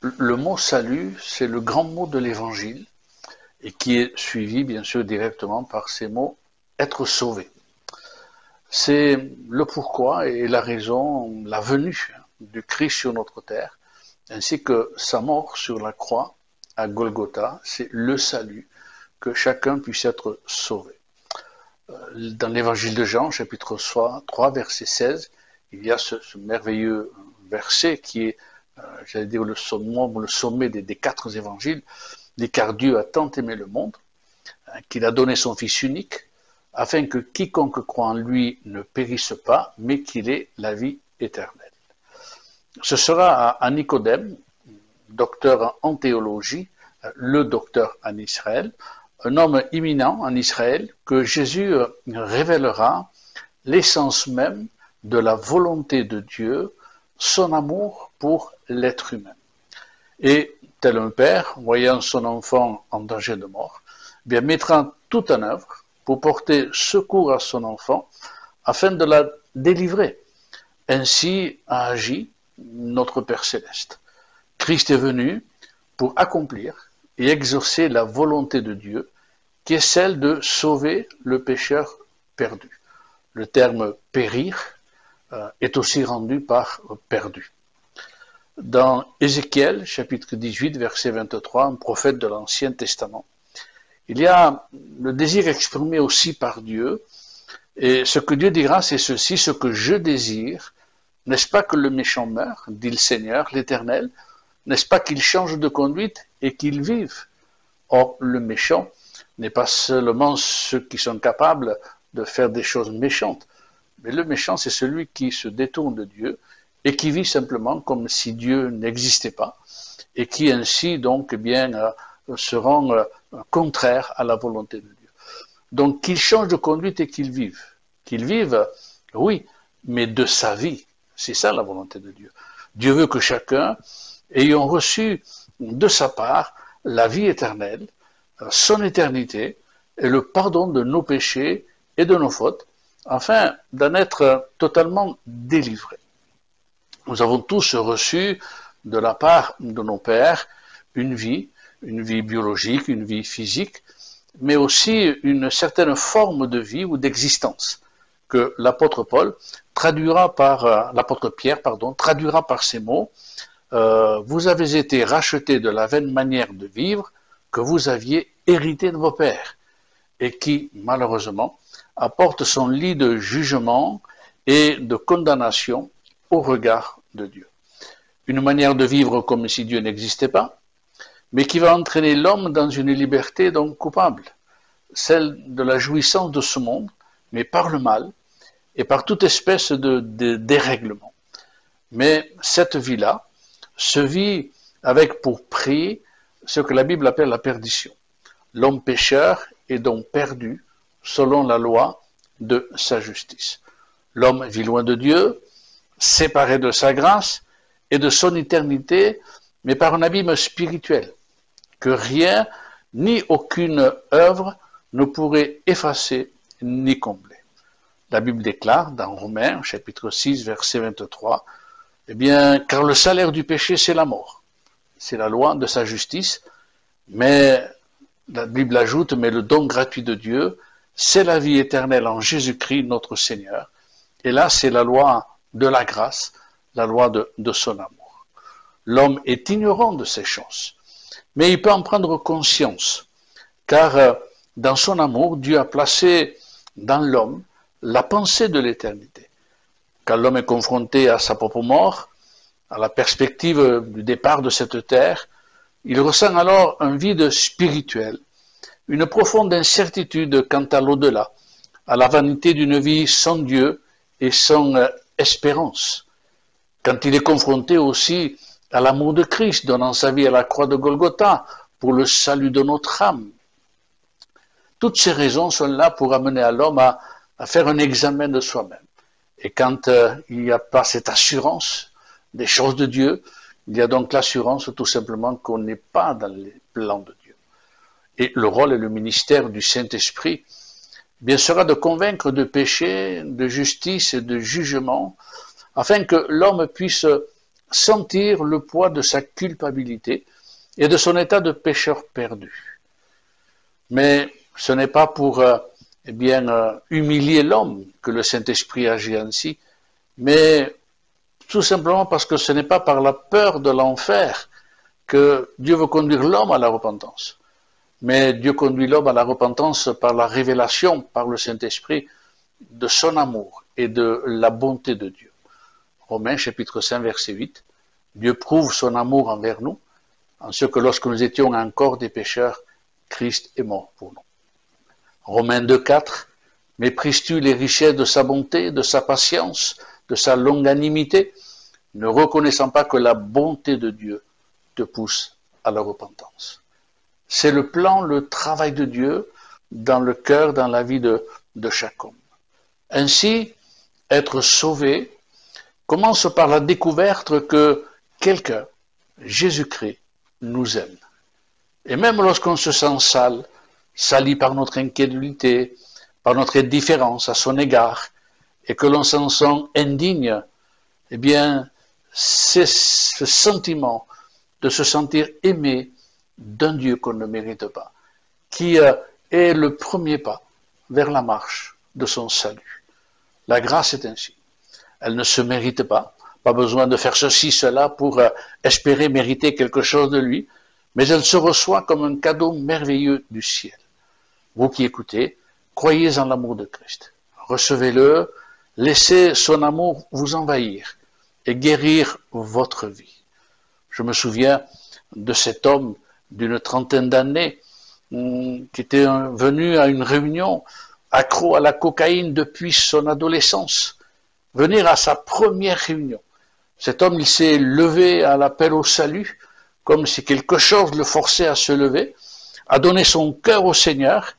Le mot salut, c'est le grand mot de l'évangile et qui est suivi bien sûr directement par ces mots être sauvé. C'est le pourquoi et la raison, la venue du Christ sur notre terre, ainsi que sa mort sur la croix à Golgotha, c'est le salut, que chacun puisse être sauvé. Dans l'évangile de Jean, chapitre 3, verset 16, il y a ce merveilleux verset qui est, j'allais dire, le sommet des quatre évangiles, car Dieu a tant aimé le monde qu'il a donné son Fils unique, afin que quiconque croit en lui ne périsse pas, mais qu'il ait la vie éternelle. Ce sera à Nicodème, docteur en théologie, le docteur en Israël, un homme éminent en Israël, que Jésus révélera l'essence même de la volonté de Dieu, son amour pour l'être humain. Et tel un père, voyant son enfant en danger de mort, bien mettra tout en œuvre pour porter secours à son enfant afin de la délivrer. Ainsi a agi notre Père céleste. Christ est venu pour accomplir et exaucer la volonté de Dieu, qui est celle de sauver le pécheur perdu. Le terme périr est aussi rendu par perdu. Dans Ézéchiel, chapitre 18, verset 23, un prophète de l'Ancien Testament, il y a le désir exprimé aussi par Dieu, et ce que Dieu dira, c'est ceci: ce que je désire, n'est-ce pas que le méchant meure, dit le Seigneur, l'Éternel, n'est-ce pas qu'il change de conduite et qu'il vive? Or, le méchant n'est pas seulement ceux qui sont capables de faire des choses méchantes, mais le méchant, c'est celui qui se détourne de Dieu et qui vit simplement comme si Dieu n'existait pas, et qui ainsi, donc, eh bien, se rend contraire à la volonté de Dieu. Donc, qu'il change de conduite et qu'il vive. Qu'il vive, oui, mais de sa vie. C'est ça la volonté de Dieu. Dieu veut que chacun, ayant reçu de sa part la vie éternelle, son éternité et le pardon de nos péchés et de nos fautes, afin d'en être totalement délivrés. Nous avons tous reçu de la part de nos pères une vie biologique, une vie physique, mais aussi une certaine forme de vie ou d'existence que l'apôtre Pierre traduira par ces mots: vous avez été rachetés de la vaine manière de vivre que vous aviez hérité de vos pères, et qui, malheureusement, apporte son lit de jugement et de condamnation au regard de Dieu. Une manière de vivre comme si Dieu n'existait pas, mais qui va entraîner l'homme dans une liberté donc coupable, celle de la jouissance de ce monde, mais par le mal et par toute espèce de dérèglement. Mais cette vie-là se vit avec pour prix ce que la Bible appelle la perdition. L'homme pécheur est donc perdu selon la loi de sa justice. L'homme vit loin de Dieu, séparé de sa grâce et de son éternité, mais par un abîme spirituel que rien ni aucune œuvre ne pourrait effacer ni combler. La Bible déclare dans Romains, chapitre 6, verset 23, eh bien, car le salaire du péché, c'est la mort. C'est la loi de sa justice, mais la Bible ajoute, mais le don gratuit de Dieu, c'est la vie éternelle en Jésus-Christ, notre Seigneur. Et là, c'est la loi de la grâce, la loi de son amour. L'homme est ignorant de ces choses, mais il peut en prendre conscience, car dans son amour, Dieu a placé dans l'homme la pensée de l'éternité. Quand l'homme est confronté à sa propre mort, à la perspective du départ de cette terre, il ressent alors un vide spirituel, une profonde incertitude quant à l'au-delà, à la vanité d'une vie sans Dieu et sans espérance. Quand il est confronté aussi à l'amour de Christ, donnant sa vie à la croix de Golgotha pour le salut de notre âme. Toutes ces raisons sont là pour amener à l'homme à faire un examen de soi-même. Et quand il n'y a pas cette assurance des choses de Dieu, il y a donc l'assurance tout simplement qu'on n'est pas dans les plans de Dieu. Et le rôle et le ministère du Saint-Esprit, eh bien, sera de convaincre de péché, de justice et de jugement, afin que l'homme puisse sentir le poids de sa culpabilité et de son état de pécheur perdu. Mais ce n'est pas pour humilier l'homme que le Saint-Esprit agit ainsi, mais tout simplement parce que ce n'est pas par la peur de l'enfer que Dieu veut conduire l'homme à la repentance. Mais Dieu conduit l'homme à la repentance par la révélation, par le Saint-Esprit, de son amour et de la bonté de Dieu. Romains chapitre 5 verset 8, Dieu prouve son amour envers nous, en ce que lorsque nous étions encore des pécheurs, Christ est mort pour nous. Romains 2, 4, méprises-tu les richesses de sa bonté, de sa patience, de sa longanimité, ne reconnaissant pas que la bonté de Dieu te pousse à la repentance. C'est le plan, le travail de Dieu dans le cœur, dans la vie de chaque homme. Ainsi, être sauvé commence par la découverte que quelqu'un, Jésus-Christ, nous aime. Et même lorsqu'on se sent sale, sali par notre incrédulité, par notre indifférence à son égard, et que l'on s'en sent indigne, eh bien, c'est ce sentiment de se sentir aimé d'un Dieu qu'on ne mérite pas, qui est le premier pas vers la marche de son salut. La grâce est ainsi. Elle ne se mérite pas besoin de faire ceci, cela pour espérer mériter quelque chose de lui, mais elle se reçoit comme un cadeau merveilleux du ciel. Vous qui écoutez, croyez en l'amour de Christ. Recevez-le, laissez son amour vous envahir et guérir votre vie. Je me souviens de cet homme d'une trentaine d'années qui était venu à une réunion accro à la cocaïne depuis son adolescence, venir à sa première réunion. Cet homme, il s'est levé à l'appel au salut, comme si quelque chose le forçait à se lever, a donné son cœur au Seigneur,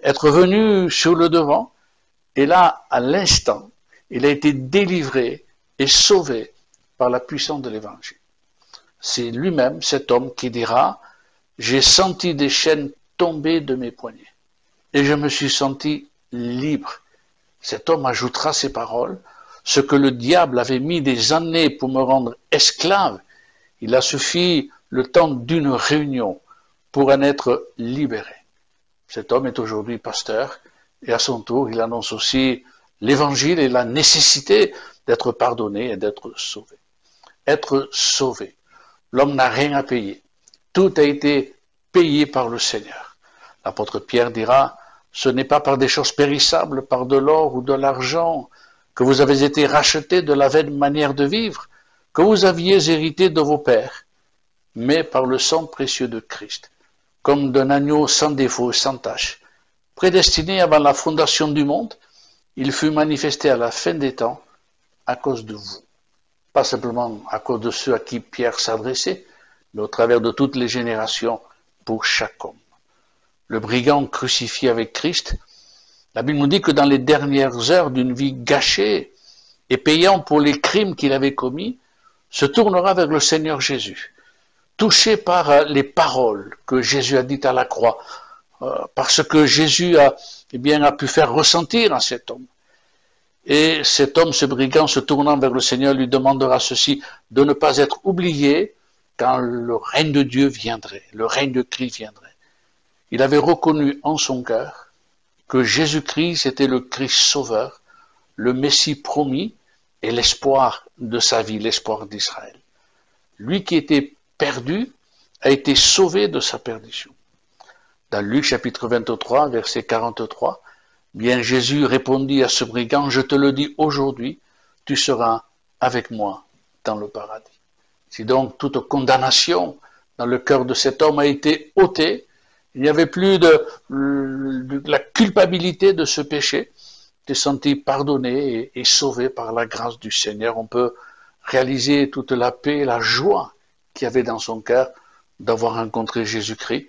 être venu sur le devant, et là, à l'instant, il a été délivré et sauvé par la puissance de l'Évangile. C'est lui-même, cet homme, qui dira « J'ai senti des chaînes tomber de mes poignets, et je me suis senti libre. » Cet homme ajoutera ces paroles « Ce que le diable avait mis des années pour me rendre esclave, il a suffi le temps d'une réunion pour en être libéré. » Cet homme est aujourd'hui pasteur et à son tour, il annonce aussi l'évangile et la nécessité d'être pardonné et d'être sauvé. Être sauvé. L'homme n'a rien à payer. Tout a été payé par le Seigneur. L'apôtre Pierre dira, ce n'est pas par des choses périssables, par de l'or ou de l'argent, que vous avez été rachetés de la vaine manière de vivre, que vous aviez hérité de vos pères, mais par le sang précieux de Christ, comme d'un agneau sans défaut et sans tache, prédestiné avant la fondation du monde, il fut manifesté à la fin des temps à cause de vous. Pas simplement à cause de ceux à qui Pierre s'adressait, mais au travers de toutes les générations pour chaque homme. Le brigand crucifié avec Christ, la Bible nous dit que dans les dernières heures d'une vie gâchée et payant pour les crimes qu'il avait commis, se tournera vers le Seigneur Jésus, touché par les paroles que Jésus a dites à la croix, parce que Jésus a pu faire ressentir à cet homme. Et cet homme, ce brigand, se tournant vers le Seigneur, lui demandera ceci, de ne pas être oublié quand le règne de Dieu viendrait, le règne de Christ viendrait. Il avait reconnu en son cœur que Jésus-Christ était le Christ sauveur, le Messie promis et l'espoir de sa vie, l'espoir d'Israël. Lui qui était perdu a été sauvé de sa perdition. Dans Luc chapitre 23, verset 43, bien Jésus répondit à ce brigand, je te le dis aujourd'hui, tu seras avec moi dans le paradis. Si donc toute condamnation dans le cœur de cet homme a été ôtée, il n'y avait plus de la culpabilité de ce péché, il s'est senti pardonné et sauvé par la grâce du Seigneur. On peut réaliser toute la paix et la joie qu'il y avait dans son cœur d'avoir rencontré Jésus-Christ,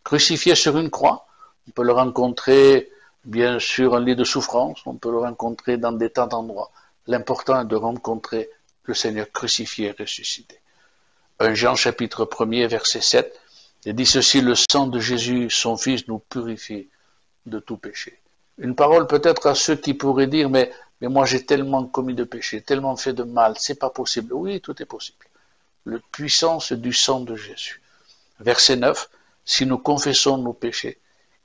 crucifié sur une croix. On peut le rencontrer bien sûr un lit de souffrance, on peut le rencontrer dans des tas d'endroits. L'important est de rencontrer le Seigneur crucifié et ressuscité. 1 Jean chapitre 1er verset 7, il dit ceci, le sang de Jésus, son Fils, nous purifie de tout péché. Une parole peut-être à ceux qui pourraient dire, mais moi j'ai tellement commis de péché, tellement fait de mal, c'est pas possible. Oui, tout est possible. la puissance du sang de Jésus. Verset 9, si nous confessons nos péchés,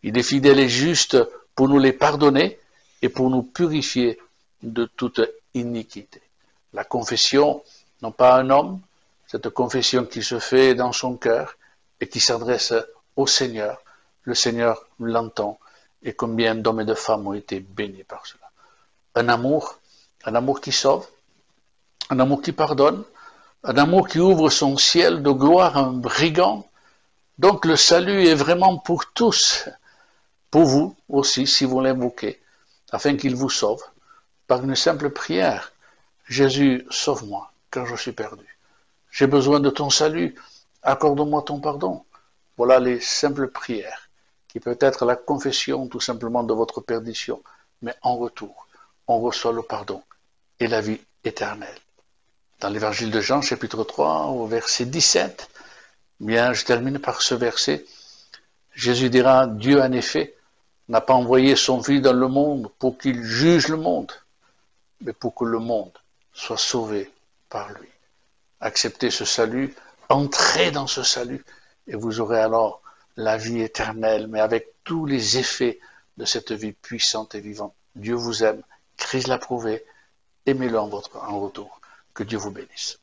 il est fidèle et juste pour nous les pardonner et pour nous purifier de toute iniquité. La confession, non pas un homme, cette confession qui se fait dans son cœur et qui s'adresse au Seigneur. Le Seigneur l'entend et combien d'hommes et de femmes ont été bénis par cela. Un amour qui sauve, un amour qui pardonne, un amour qui ouvre son ciel de gloire à un brigand. Donc le salut est vraiment pour tous, pour vous aussi si vous l'invoquez, afin qu'il vous sauve. Par une simple prière, Jésus, sauve-moi, car je suis perdu. J'ai besoin de ton salut, accorde-moi ton pardon. Voilà les simples prières, qui peut être la confession tout simplement de votre perdition, mais en retour, on reçoit le pardon et la vie éternelle. Dans l'évangile de Jean, chapitre 3, au verset 17, bien, je termine par ce verset. Jésus dira, Dieu en effet n'a pas envoyé son Fils dans le monde pour qu'il juge le monde, mais pour que le monde soit sauvé par lui. Acceptez ce salut, entrez dans ce salut, et vous aurez alors la vie éternelle, mais avec tous les effets de cette vie puissante et vivante. Dieu vous aime, Christ l'a prouvé, aimez-le en retour. Que Dieu vous bénisse.